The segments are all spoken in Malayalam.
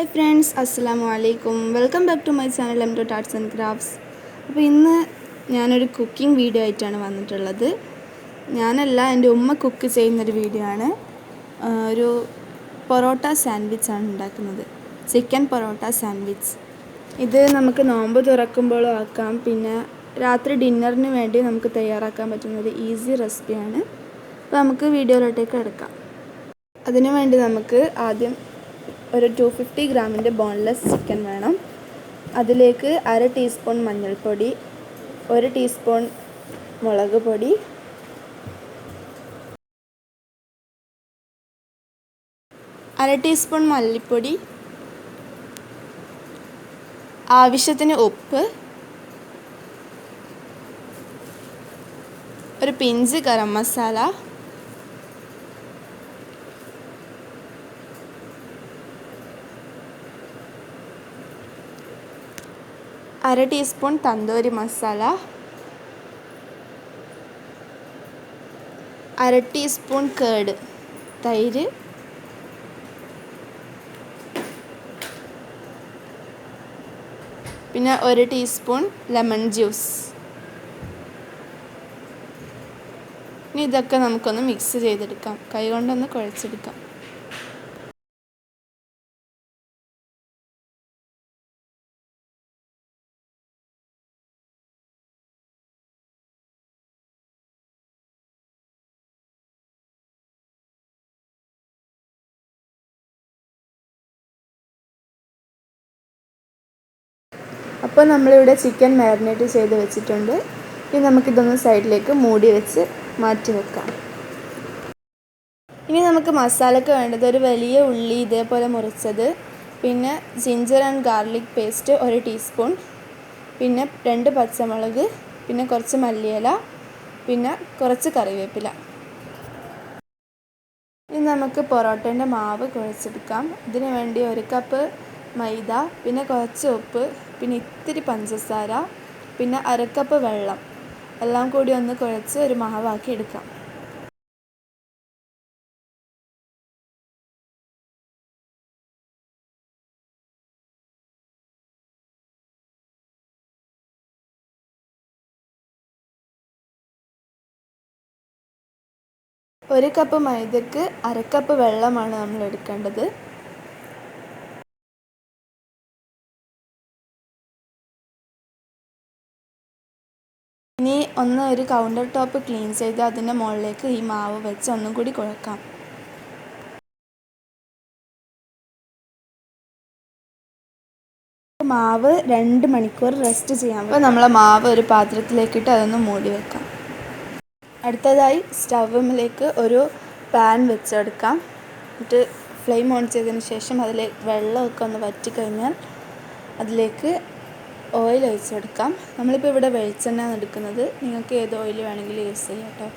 Hi friends, Assalamu. Welcome back to my channel Artz and Craftz. അപ്പോൾ ഇന്ന് ഞാനൊരു കുക്കിംഗ് വീഡിയോ ആയിട്ടാണ് വന്നിട്ടുള്ളത്. ഞാനല്ല, എൻ്റെ ഉമ്മ കുക്ക് ചെയ്യുന്നൊരു വീഡിയോ ആണ്. ഒരു പൊറോട്ട സാൻഡ്വിച്ച് ആണ് ഉണ്ടാക്കുന്നത്. Chicken parotta sandwich. ഇത് നമുക്ക് നോമ്പ് തുറക്കുമ്പോഴും ആക്കാം, പിന്നെ രാത്രി ഡിന്നറിന് വേണ്ടി നമുക്ക് തയ്യാറാക്കാൻ പറ്റുന്ന ഒരു ഈസി റെസിപ്പിയാണ്. അപ്പോൾ നമുക്ക് വീഡിയോയിലോട്ടേക്ക് എടുക്കാം. അതിനു വേണ്ടി നമുക്ക് ആദ്യം ഒരു 250 ഗ്രാമിൻ്റെ ബോൺലെസ് ചിക്കൻ വേണം. അതിലേക്ക് 1/2 ടീസ്പൂൺ മഞ്ഞൾപ്പൊടി, 1 ടീസ്പൂൺ മുളക് പൊടി, 1/2 ടീസ്പൂൺ മല്ലിപ്പൊടി, ആവശ്യത്തിന് ഉപ്പ്, ഒരു പിഞ്ച് ഗരം മസാല, അര teaspoon tandoori masala, 1/2 teaspoon curd തൈര്, പിന്നെ 1 ടീസ്പൂൺ ലെമൺ ജ്യൂസ്. ഇനി ഇതൊക്കെ നമുക്കൊന്ന് മിക്സ് ചെയ്തെടുക്കാം, കൈകൊണ്ടൊന്ന് കുഴച്ചെടുക്കാം. അപ്പോൾ നമ്മളിവിടെ ചിക്കൻ മാരിനേറ്റ് ചെയ്ത് വെച്ചിട്ടുണ്ട്. ഇനി നമുക്കിതൊന്ന് സൈഡിലേക്ക് മൂടി വെച്ച് മാറ്റി വെക്കാം. ഇനി നമുക്ക് മസാലയ്ക്ക് വേണ്ടത് ഒരു വലിയ ഉള്ളി ഇതേപോലെ മുറിച്ചത്, പിന്നെ ginger and garlic paste 1 teaspoon, പിന്നെ 2 പച്ചമുളക്, പിന്നെ കുറച്ച് മല്ലിയില, പിന്നെ കുറച്ച് കറിവേപ്പില. ഇനി നമുക്ക് പൊറോട്ടേൻ്റെ മാവ് കുഴച്ചെടുക്കാം. ഇതിനു വേണ്ടി 1 കപ്പ് മൈദ, പിന്നെ കുറച്ച് ഉപ്പ്, പിന്നെ ഇത്തിരി പഞ്ചസാര, പിന്നെ 1/2 കപ്പ് വെള്ളം, എല്ലാം കൂടി ഒന്ന് കുഴച്ച് ഒരു മാവാക്കി എടുക്കാം. ഒരു കപ്പ് മൈദയ്ക്ക് 1/2 കപ്പ് വെള്ളമാണ് നമ്മൾ എടുക്കേണ്ടത്. ഇനി ഒരു കൗണ്ടർ ടോപ്പ് ക്ലീൻ ചെയ്ത് അതിൻ്റെ മുകളിലേക്ക് ഈ മാവ് വെച്ച് ഒന്നും കൂടി കുഴക്കാം. മാവ് 2 മണിക്കൂർ റെസ്റ്റ് ചെയ്യാം. അപ്പോൾ നമ്മളെ മാവ് ഒരു പാത്രത്തിലേക്കിട്ട് അതൊന്ന് മൂടി വെക്കാം. അടുത്തതായി സ്റ്റൗവിലേക്ക് ഒരു പാൻ വെച്ചെടുക്കാം. എന്നിട്ട് ഫ്ലെയിം ഓൺ ചെയ്തതിന് ശേഷം അതിൽ വെള്ളമൊക്കെ ഒന്ന് വറ്റിക്കഴിഞ്ഞാൽ അതിലേക്ക് ഓയിൽ ഒഴിച്ചെടുക്കാം. നമ്മളിപ്പോൾ ഇവിടെ വെളിച്ചെണ്ണയാണ് എടുക്കുന്നത്, നിങ്ങൾക്ക് ഏത് ഓയിൽ വേണമെങ്കിലും യൂസ് ചെയ്യാം കേട്ടോ.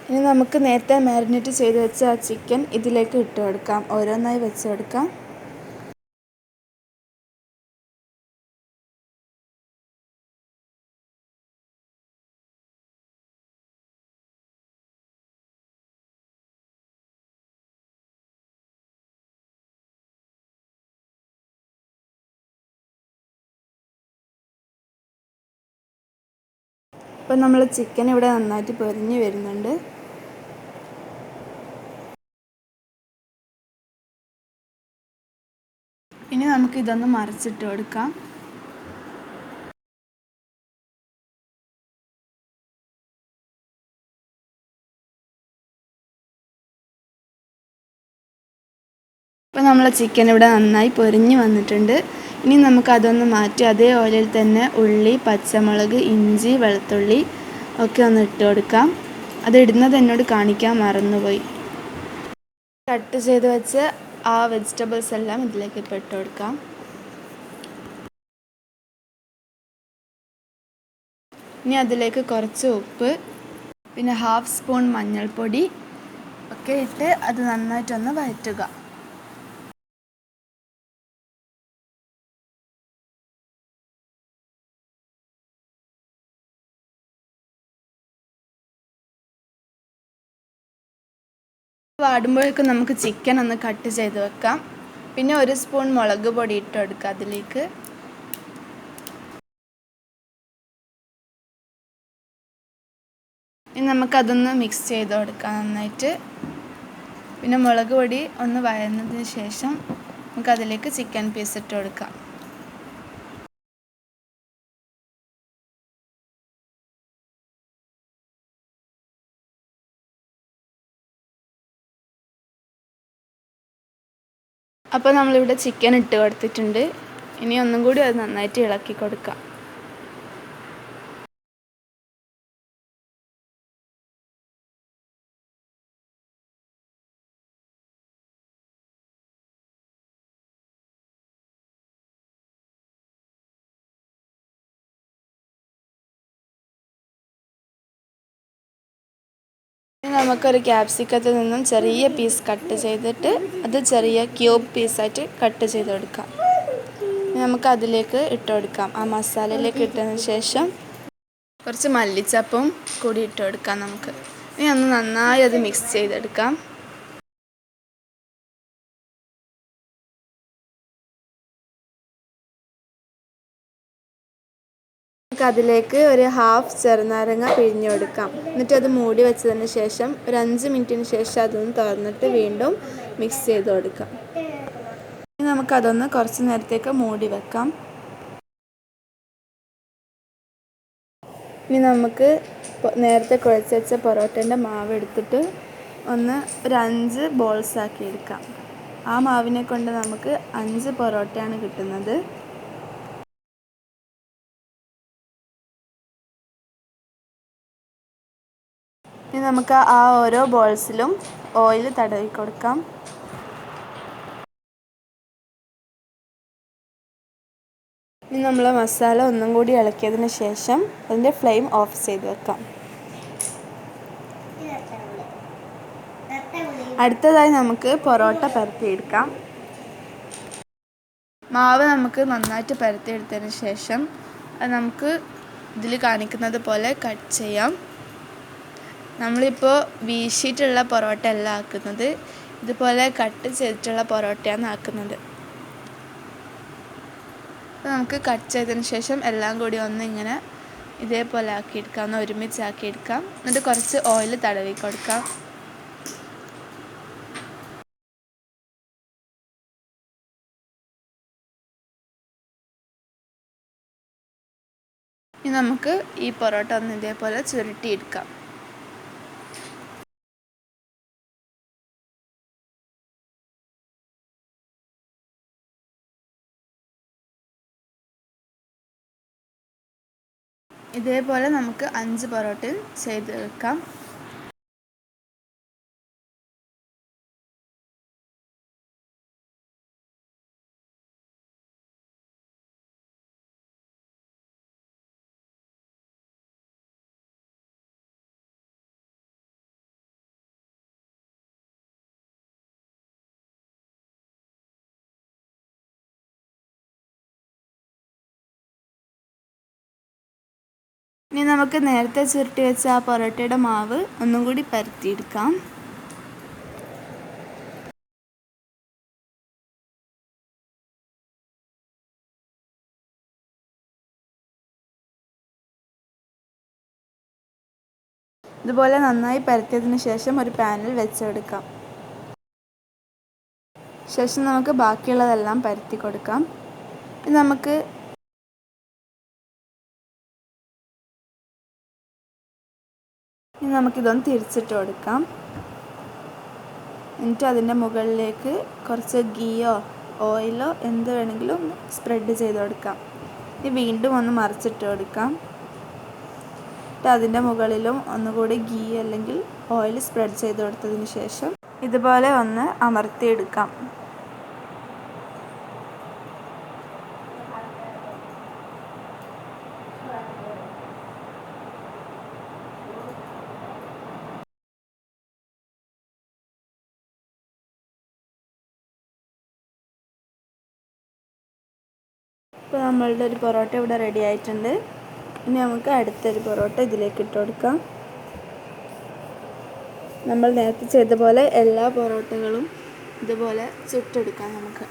ഇനി നമുക്ക് നേരത്തെ മാരിനേറ്റ് ചെയ്ത് വെച്ച ആ ചിക്കൻ ഇതിലേക്ക് ഇട്ട് കൊടുക്കാം. ഓരോന്നായി വെച്ചെടുക്കാം. അപ്പോൾ നമ്മൾ ചിക്കൻ ഇവിടെ നന്നായിട്ട് പൊരിഞ്ഞ് വരുന്നുണ്ട്. ഇനി നമുക്ക് ഇതൊന്ന് മറിച്ചിട്ട് കൊടുക്കാം. അപ്പോൾ നമ്മൾ ചിക്കൻ ഇവിടെ നന്നായി പൊരിഞ്ഞ് വന്നിട്ടുണ്ട്. ഇനി നമുക്കതൊന്ന് മാറ്റി അതേ ഓയിലിൽ തന്നെ ഉള്ളി, പച്ചമുളക്, ഇഞ്ചി, വെളുത്തുള്ളി ഒക്കെ ഒന്ന് ഇട്ട് കൊടുക്കാം. അതിടുന്നത് എന്നോട് കാണിക്കാൻ മറന്നുപോയി. കട്ട് ചെയ്ത് വെച്ച് ആ വെജിറ്റബിൾസ് എല്ലാം ഇതിലേക്ക് ഇപ്പോൾ ഇട്ട് കൊടുക്കാം. ഇനി അതിലേക്ക് കുറച്ച് ഉപ്പ്, പിന്നെ 1/2 സ്പൂൺ മഞ്ഞൾപ്പൊടി ഒക്കെ ഇട്ട് അത് നന്നായിട്ടൊന്ന് വഴറ്റുക. വാടുമ്പോഴേക്കും നമുക്ക് ചിക്കൻ ഒന്ന് കട്ട് ചെയ്ത് വെക്കാം. പിന്നെ 1 സ്പൂൺ മുളക് പൊടി ഇട്ട് കൊടുക്കുക അതിലേക്ക്. ഇനി നമുക്കതൊന്ന് മിക്സ് ചെയ്ത് കൊടുക്കാം നന്നായിട്ട്. പിന്നെ മുളക് പൊടി ഒന്ന് വഴന്നതിന് ശേഷം നമുക്കതിലേക്ക് ചിക്കൻ പീസ് ഇട്ട് കൊടുക്കാം. അപ്പോൾ നമ്മളിവിടെ ചിക്കൻ ഇട്ട് കൊടുത്തിട്ടുണ്ട്. ഇനി ഒന്നും കൂടി അത് നന്നായിട്ട് ഇളക്കി കൊടുക്കാം. ഇനി നമുക്കൊരു ക്യാപ്സിക്കത്തിൽ നിന്നും ചെറിയ പീസ് കട്ട് ചെയ്തിട്ട് അത് ചെറിയ ക്യൂബ് പീസായിട്ട് കട്ട് ചെയ്ത് കൊടുക്കാം. നമുക്ക് അതിലേക്ക് ഇട്ട് കൊടുക്കാം. ആ മസാലയിലേക്ക് ഇട്ടതിന് ശേഷം കുറച്ച് മല്ലിച്ചപ്പും കൂടി ഇട്ട് കൊടുക്കാം നമുക്ക്. ഇനി ഒന്ന് നന്നായി അത് മിക്സ് ചെയ്തെടുക്കാം. നമുക്ക് അതിലേക്ക് ഒരു ഹാഫ് ചെറുനാരങ്ങ പിഴിഞ്ഞ് കൊടുക്കാം. എന്നിട്ട് അത് മൂടി വെച്ചതിന് ശേഷം ഒരു 5 മിനിറ്റിന് ശേഷം അതൊന്ന് തുറന്നിട്ട് വീണ്ടും മിക്സ് ചെയ്ത് കൊടുക്കാം. ഇനി നമുക്കതൊന്ന് കുറച്ച് നേരത്തേക്ക് മൂടി വെക്കാം. ഇനി നമുക്ക് നേരത്തെ കുഴച്ച് വെച്ച പൊറോട്ടേൻ്റെ മാവ് എടുത്തിട്ട് ഒരു 5 ബോൾസ് ആക്കി എടുക്കാം. ആ മാവിനെ കൊണ്ട് നമുക്ക് 5 പൊറോട്ടയാണ് കിട്ടുന്നത്. ഇനി നമുക്ക് ആ ഓരോ ബോൾസിലും ഓയിൽ തടവി കൊടുക്കാം. ഇനി നമ്മൾ മസാല ഒന്നും കൂടി ഇളക്കിയതിന് ശേഷം അതിൻ്റെ ഫ്ലെയിം ഓഫ് ചെയ്ത് വെക്കാം. അടുത്തതായി നമുക്ക് പൊറോട്ട പരത്തിയെടുക്കാം. മാവ് നമുക്ക് നന്നായിട്ട് പരത്തിയെടുത്തതിന് ശേഷം അത് നമുക്ക് ഇതിൽ കാണിക്കുന്നത് പോലെ കട്ട് ചെയ്യാം. നമ്മളിപ്പോൾ വീശിയിട്ടുള്ള പൊറോട്ട അല്ല ആക്കുന്നത്, ഇതുപോലെ കട്ട് ചെയ്തിട്ടുള്ള പൊറോട്ടയാണ് ആക്കുന്നത്. അപ്പോൾ നമുക്ക് കട്ട് ചെയ്തതിന് ശേഷം എല്ലാം കൂടി ഒന്ന് ഇങ്ങനെ ഇതേപോലെ ആക്കിയെടുക്കാം, ഒന്ന് ഒരുമിച്ചാക്കിയെടുക്കാം. എന്നിട്ട് കുറച്ച് ഓയിൽ തടവി കൊടുക്കാം. ഇനി നമുക്ക് ഈ പൊറോട്ട ഒന്ന് ഇതേപോലെ ചുരുട്ടിയെടുക്കാം. ഇതേപോലെ നമുക്ക് 5 പൊറോട്ടയും ചെയ്ത് വെക്കാം. ഇനി നമുക്ക് നേരത്തെ ചുരുട്ടി വെച്ച ആ പൊറോട്ടയുടെ മാവ് ഒന്നും കൂടി പരത്തിയെടുക്കാം. ഇതുപോലെ നന്നായി പരത്തിയതിന് ശേഷം ഒരു പാനിൽ വെച്ചെടുക്കാം. ശേഷം നമുക്ക് ബാക്കിയുള്ളതെല്ലാം പരത്തി കൊടുക്കാം. ഇനി നമുക്കിതൊന്ന് തിരിച്ചിട്ട് കൊടുക്കാം. എന്നിട്ട് അതിൻ്റെ മുകളിലേക്ക് കുറച്ച് ഗീയോ ഓയിലോ എന്ത് വേണമെങ്കിലും ഒന്ന് സ്പ്രെഡ് ചെയ്ത് കൊടുക്കാം. ഇനി വീണ്ടും ഒന്ന് മറിച്ചിട്ട് കൊടുക്കാം. എന്നിട്ട് അതിൻ്റെ മുകളിലും ഒന്നുകൂടി ഗീ അല്ലെങ്കിൽ ഓയിൽ സ്പ്രെഡ് ചെയ്ത് കൊടുത്തതിന് ശേഷം ഇതുപോലെ ഒന്ന് അമർത്തിയെടുക്കാം. ഇപ്പോൾ നമ്മളുടെ ഒരു പൊറോട്ട ഇവിടെ റെഡി ആയിട്ടുണ്ട്. ഇനി നമുക്ക് അടുത്തൊരു പൊറോട്ട ഇതിലേക്ക് ഇട്ട് കൊടുക്കാം. നമ്മൾ നേരത്തെ ചെയ്ത പോലെ എല്ലാ പൊറോട്ടകളും ഇതുപോലെ ചുട്ടെടുക്കാം നമുക്ക്.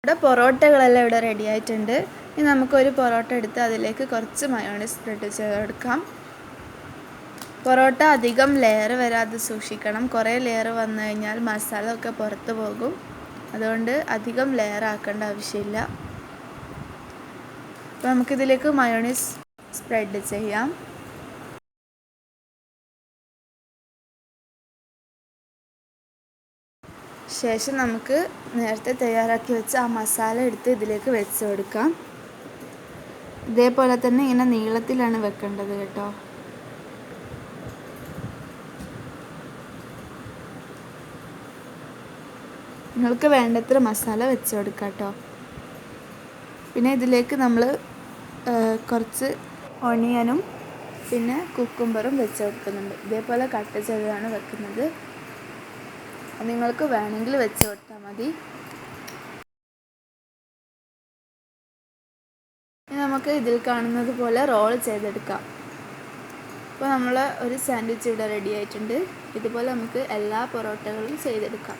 ഇവിടെ പൊറോട്ടകളെല്ലാം ഇവിടെ റെഡി ആയിട്ടുണ്ട്. ഇനി നമുക്കൊരു പൊറോട്ട എടുത്ത് അതിലേക്ക് കുറച്ച് മയോണൈസ് സ്പ്രെഡ് ചെയ്തെടുക്കാം. പൊറോട്ട അധികം ലെയർ വരാതെ സൂക്ഷിക്കണം. കുറേ ലെയർ വന്നു കഴിഞ്ഞാൽ മസാല ഒക്കെ പുറത്ത് പോകും. അതുകൊണ്ട് അധികം ലെയർ ആക്കേണ്ട ആവശ്യമില്ല. അപ്പോൾ നമുക്കിതിലേക്ക് മയോണൈസ് സ്പ്രെഡ് ചെയ്യാം. ശേഷം നമുക്ക് നേരത്തെ തയ്യാറാക്കി വെച്ച ആ മസാല എടുത്ത് ഇതിലേക്ക് വെച്ച് കൊടുക്കാം. ഇതേപോലെ തന്നെ ഇങ്ങനെ നീളത്തിലാണ് വെക്കേണ്ടത് കേട്ടോ. നിങ്ങൾക്ക് വേണ്ടത്ര മസാല വെച്ച് കൊടുക്കാം കേട്ടോ. പിന്നെ ഇതിലേക്ക് നമ്മൾ കുറച്ച് ഒണിയനും പിന്നെ കുക്കുംബറും വെച്ച് കൊടുക്കുന്നുണ്ട്. ഇതേപോലെ കട്ട് ചെയ്താണ് വെക്കുന്നത്. നിങ്ങൾക്ക് വേണമെങ്കിൽ വെച്ച് കൊടുത്താൽ മതി. ഇനി നമുക്ക് ഇതിൽ കാണുന്നത് പോലെ റോൾ ചെയ്തെടുക്കാം. അപ്പോൾ നമ്മൾ ഒരു സാൻഡ്വിച്ച് ഇവിടെ റെഡി ആയിട്ടുണ്ട്. ഇതുപോലെ നമുക്ക് എല്ലാ പൊറോട്ടകളും ചെയ്തെടുക്കാം.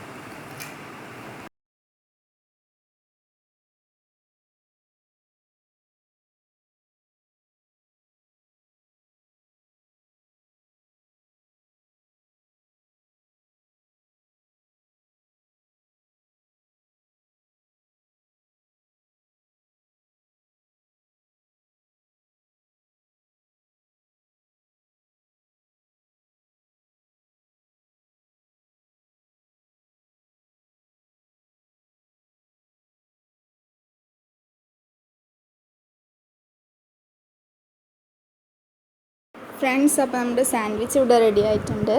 ഫ്രണ്ട്സ്, അപ്പോൾ നമ്മുടെ സാൻഡ്വിച്ച് ഇവിടെ റെഡി ആയിട്ടുണ്ട്.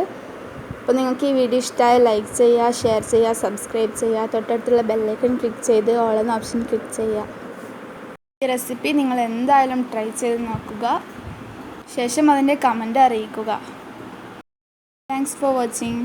അപ്പോൾ നിങ്ങൾക്ക് ഈ വീഡിയോ ഇഷ്ടമായ ലൈക്ക് ചെയ്യുക, ഷെയർ ചെയ്യുക, സബ്സ്ക്രൈബ് ചെയ്യുക. തൊട്ടടുത്തുള്ള ബെല്ലൈക്കൺ ക്ലിക്ക് ചെയ്ത് ഓൾ എന്ന ഓപ്ഷൻ ക്ലിക്ക് ചെയ്യുക. ഈ റെസിപ്പി നിങ്ങൾ എന്തായാലും ട്രൈ ചെയ്ത് നോക്കുക. ശേഷം അതിൻ്റെ കമൻറ്റ് അറിയിക്കുക. Thanks for watching.